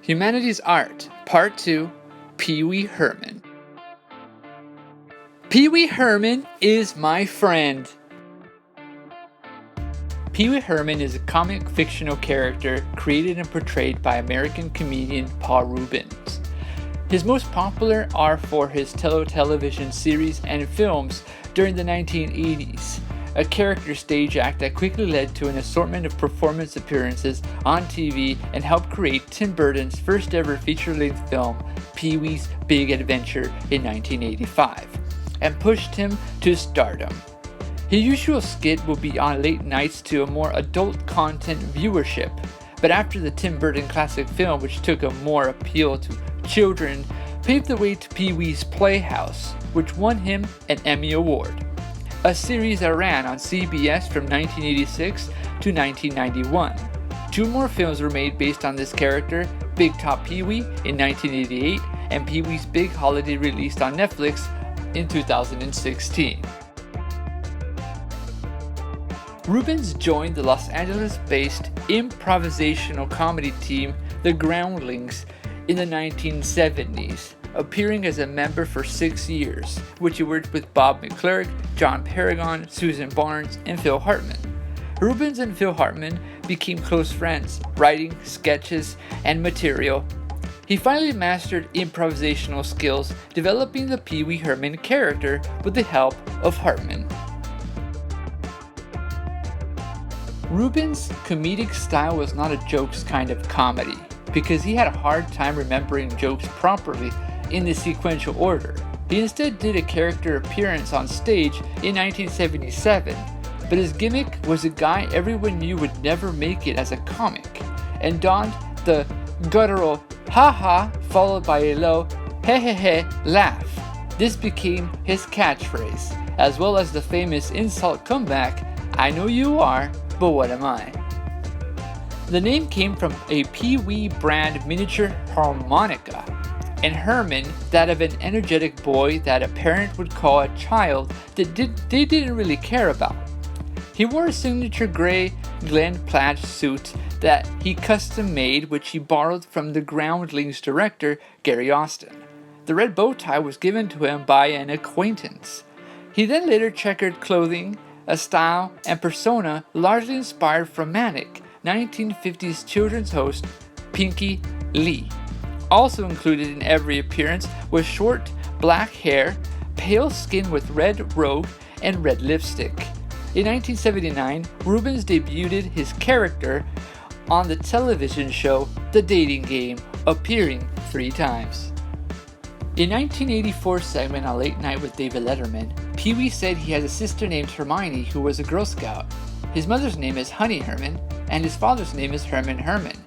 Humanities Art, Part 2, Pee-Wee Herman. Pee-Wee Herman is my friend. Pee-Wee Herman is a comic fictional character created and portrayed by American comedian Paul Ruebens. His most popular are for his television series and films during the 1980s, a character stage act that quickly led to an assortment of performance appearances on TV and helped create Tim Burton's first ever feature-length film, Pee-wee's Big Adventure, in 1985, and pushed him to stardom. His usual skit will be on late nights to a more adult content viewership, but after the Tim Burton classic film, which took a more appeal to children, paved the way to Pee-wee's Playhouse, which won him an Emmy Award, a series that ran on CBS from 1986 to 1991. Two more films were made based on this character, Big Top Pee-wee in 1988 and Pee-wee's Big Holiday released on Netflix in 2016. Ruebens joined the Los Angeles-based improvisational comedy team The Groundlings in the 1970s, appearing as a member for 6 years, which he worked with Bob McClurg, John Paragon, Susan Barnes, and Phil Hartman. Ruebens and Phil Hartman became close friends, writing sketches and material. He finally mastered improvisational skills, developing the Pee-Wee Herman character with the help of Hartman. Ruebens' comedic style was not a jokes kind of comedy, because he had a hard time remembering jokes properly in the sequential order. He instead did a character appearance on stage in 1977, but his gimmick was a guy everyone knew would never make it as a comic, and donned the guttural ha-ha followed by a low he-he-he laugh. This became his catchphrase, as well as the famous insult comeback, "I know you are, but what am I?" The name came from a Pee-wee brand miniature harmonica, and Herman that of an energetic boy that a parent would call a child that they didn't really care about. He wore a signature gray Glen plaid suit that he custom made, which he borrowed from the Groundlings director Gary Austin. The red bow tie was given to him by an acquaintance. He then later checkered clothing, a style and persona largely inspired from Manic, 1950s children's host Pinky Lee. Also included in every appearance was short black hair, pale skin with red robe, and red lipstick. In 1979, Ruebens debuted his character on the television show The Dating Game, appearing 3 times. In 1984 segment on Late Night with David Letterman, Pee-wee said he has a sister named Hermione who was a Girl Scout. His mother's name is Honey Herman, and his father's name is Herman Herman.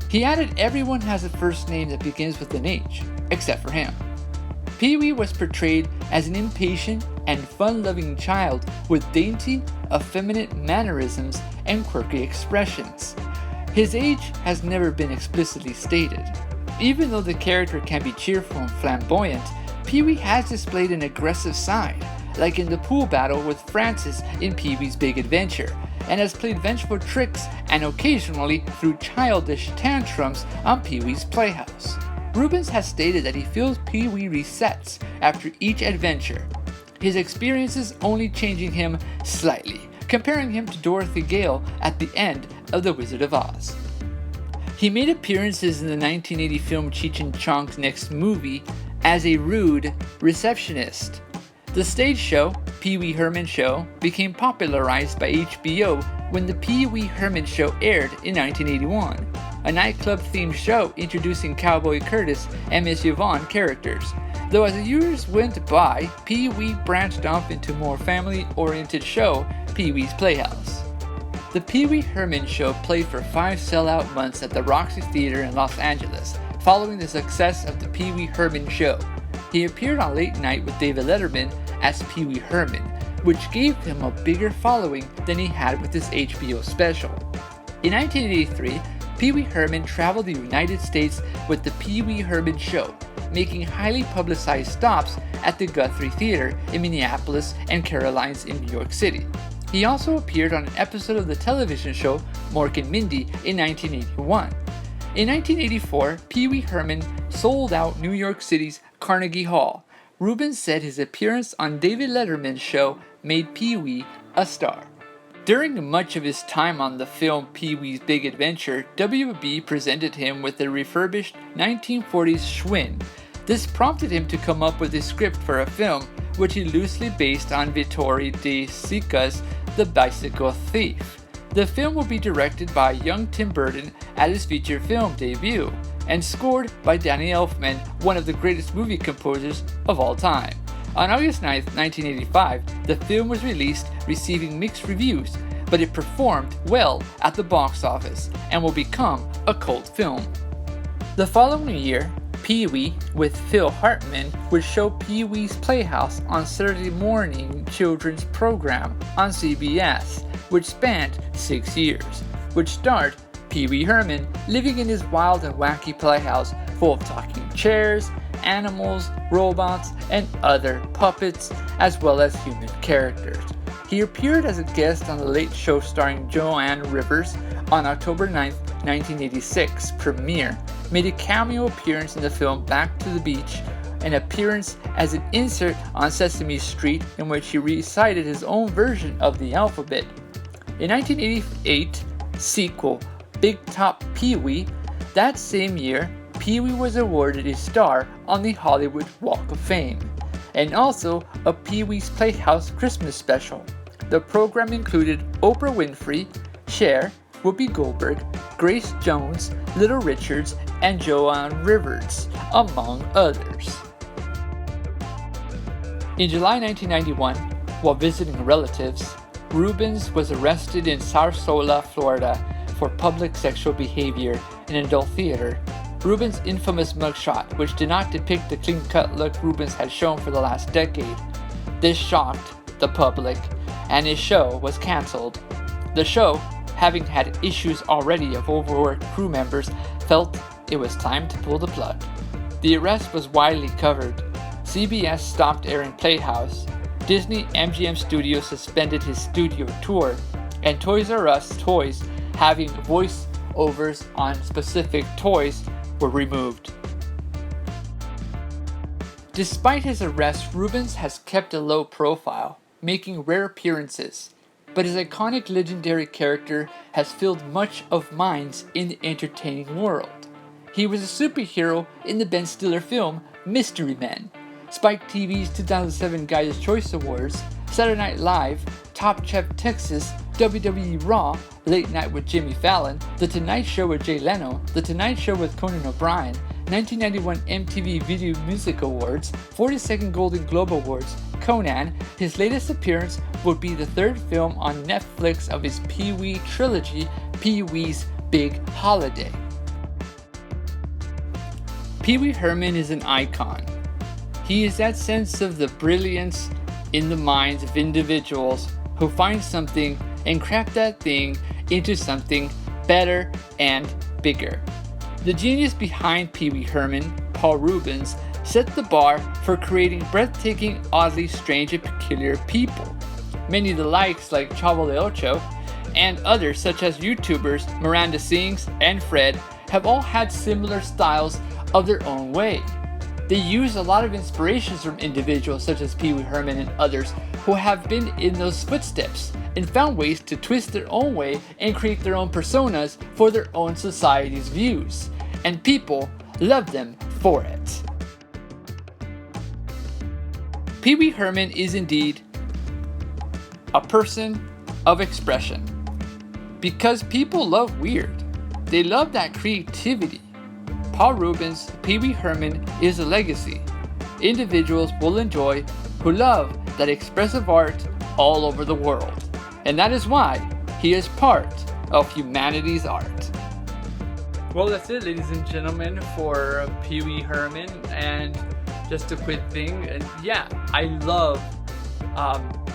He added everyone has a first name that begins with an H, except for him. Pee-wee was portrayed as an impatient and fun-loving child with dainty, effeminate mannerisms and quirky expressions. His age has never been explicitly stated. Even though the character can be cheerful and flamboyant, Pee-wee has displayed an aggressive side, like in the pool battle with Francis in Pee-wee's Big Adventure, and has played vengeful tricks and occasionally threw childish tantrums on Pee-wee's Playhouse. Ruebens has stated that he feels Pee-wee resets after each adventure, his experiences only changing him slightly, comparing him to Dorothy Gale at the end of The Wizard of Oz. He made appearances in the 1980 film Cheech and Chong's Next Movie as a rude receptionist. The stage show, Pee-wee Herman Show, became popularized by HBO when the Pee-wee Herman Show aired in 1981, a nightclub-themed show introducing Cowboy Curtis and Miss Yvonne characters. Though as the years went by, Pee-wee branched off into a more family-oriented show, Pee-wee's Playhouse. The Pee-wee Herman Show played for 5 sellout months at the Roxy Theater in Los Angeles, following the success of the Pee-wee Herman Show. He appeared on Late Night with David Letterman as Pee-wee Herman, which gave him a bigger following than he had with his HBO special. In 1983, Pee-wee Herman traveled the United States with the Pee-wee Herman Show, making highly publicized stops at the Guthrie Theater in Minneapolis and Carolines in New York City. He also appeared on an episode of the television show Mork and Mindy in 1981. In 1984, Pee-Wee Herman sold out New York City's Carnegie Hall. Ruebens said his appearance on David Letterman's show made Pee-wee a star. During much of his time on the film Pee-wee's Big Adventure, WB presented him with a refurbished 1940s Schwinn. This prompted him to come up with a script for a film, which he loosely based on Vittorio De Sica's The Bicycle Thief. The film will be directed by young Tim Burton at his feature film debut, and scored by Danny Elfman, one of the greatest movie composers of all time. On August 9, 1985, the film was released, receiving mixed reviews, but it performed well at the box office and will become a cult film. The following year, Pee-wee, with Phil Hartman, would show Pee-wee's Playhouse on Saturday morning children's program on CBS, which spanned 6 years, which starred Pee-wee Herman living in his wild and wacky playhouse full of talking chairs, animals, robots, and other puppets, as well as human characters. He appeared as a guest on The Late Show starring Joan Rivers on October 9, 1986 premiere, made a cameo appearance in the film Back to the Beach, an appearance as an insert on Sesame Street in which he recited his own version of the alphabet. In 1988 sequel Big Top Pee-wee, that same year, Pee-wee was awarded a star on the Hollywood Walk of Fame, and also a Pee-wee's Playhouse Christmas special. The program included Oprah Winfrey, Cher, Whoopi Goldberg, Grace Jones, Little Richards, and Joan Rivers, among others. In July 1991, while visiting relatives, Ruebens was arrested in Sarasota, Florida for public sexual behavior in an adult theater. Ruebens' infamous mugshot, which did not depict the clean-cut look Ruebens had shown for the last decade. This shocked the public, and his show was cancelled. The show, having had issues already of overworked crew members, felt it was time to pull the plug. The arrest was widely covered. CBS stopped airing Playhouse, Disney MGM Studios suspended his studio tour, and Toys R Us toys having voice-overs on specific toys were removed. Despite his arrest, Ruebens has kept a low profile, making rare appearances, but his iconic legendary character has filled much of minds in the entertaining world. He was a superhero in the Ben Stiller film Mystery Men, Spike TV's 2007 Guys' Choice Awards, Saturday Night Live, Top Chef Texas, WWE Raw, Late Night with Jimmy Fallon, The Tonight Show with Jay Leno, The Tonight Show with Conan O'Brien, 1991 MTV Video Music Awards, 42nd Golden Globe Awards, Conan. His latest appearance would be the third film on Netflix of his Pee-wee trilogy, Pee-wee's Big Holiday. Pee-wee Herman is an icon. He is that sense of the brilliance in the minds of individuals who find something and craft that thing into something better and bigger. The genius behind Pee-wee Herman, Paul Ruebens, set the bar for creating breathtaking, oddly strange and peculiar people. Many of the likes like Chavo de Ocho and others such as YouTubers Miranda Sings and Fred have all had similar styles of their own way. They use a lot of inspirations from individuals such as Pee-wee Herman and others who have been in those footsteps and found ways to twist their own way and create their own personas for their own society's views. And people love them for it. Pee-wee Herman is indeed a person of expression. Because people love weird. They love that creativity. Paul Ruebens, Pee-wee Herman is a legacy individuals will enjoy who love that expressive art all over the world. And that is why he is part of Humanities art. Well, that's it, ladies and gentlemen, for Pee-wee Herman. And just a quick thing, and yeah, I love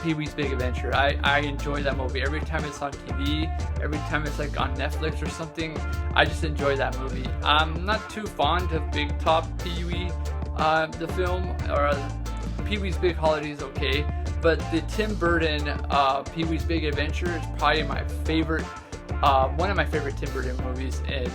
Pee-wee's Big Adventure. I enjoy that movie. Every time it's on TV, every time it's like on Netflix or something, I just enjoy that movie. I'm not too fond of Big Top Pee-wee, the film, or Pee-wee's Big Holiday is okay, but the Tim Burton Pee-wee's Big Adventure is probably my favorite one of my favorite Tim Burton movies, and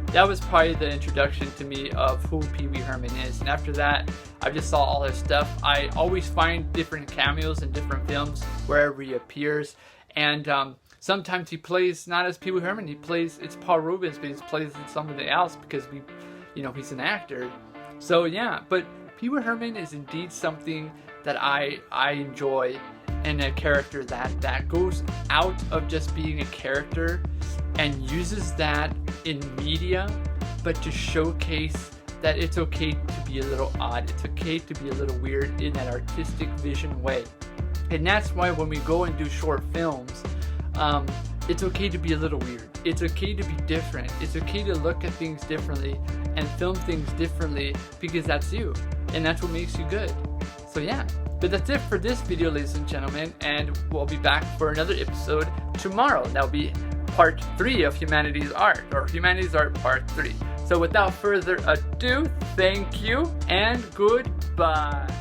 that was probably the introduction to me of who Pee-Wee Herman is. And after that, I just saw all his stuff. I always find different cameos in different films wherever he appears, and sometimes he plays not as Pee-Wee Herman. It's Paul Ruebens, but he plays something else because he's an actor. So yeah, but Pee-Wee Herman is indeed something that I enjoy, and a character that goes out of just being a character and uses that in media, but to showcase that it's okay to be a little odd, it's okay to be a little weird in that artistic vision way. And that's why when we go and do short films, it's okay to be a little weird. It's okay to be different. It's okay to look at things differently and film things differently, because that's you, and that's what makes you good. So yeah, but that's it for this video, ladies and gentlemen, and we'll be back for another episode tomorrow. That'll be part 3 of Humanities Art, or Humanities Art part 3. So without further ado, thank you and goodbye.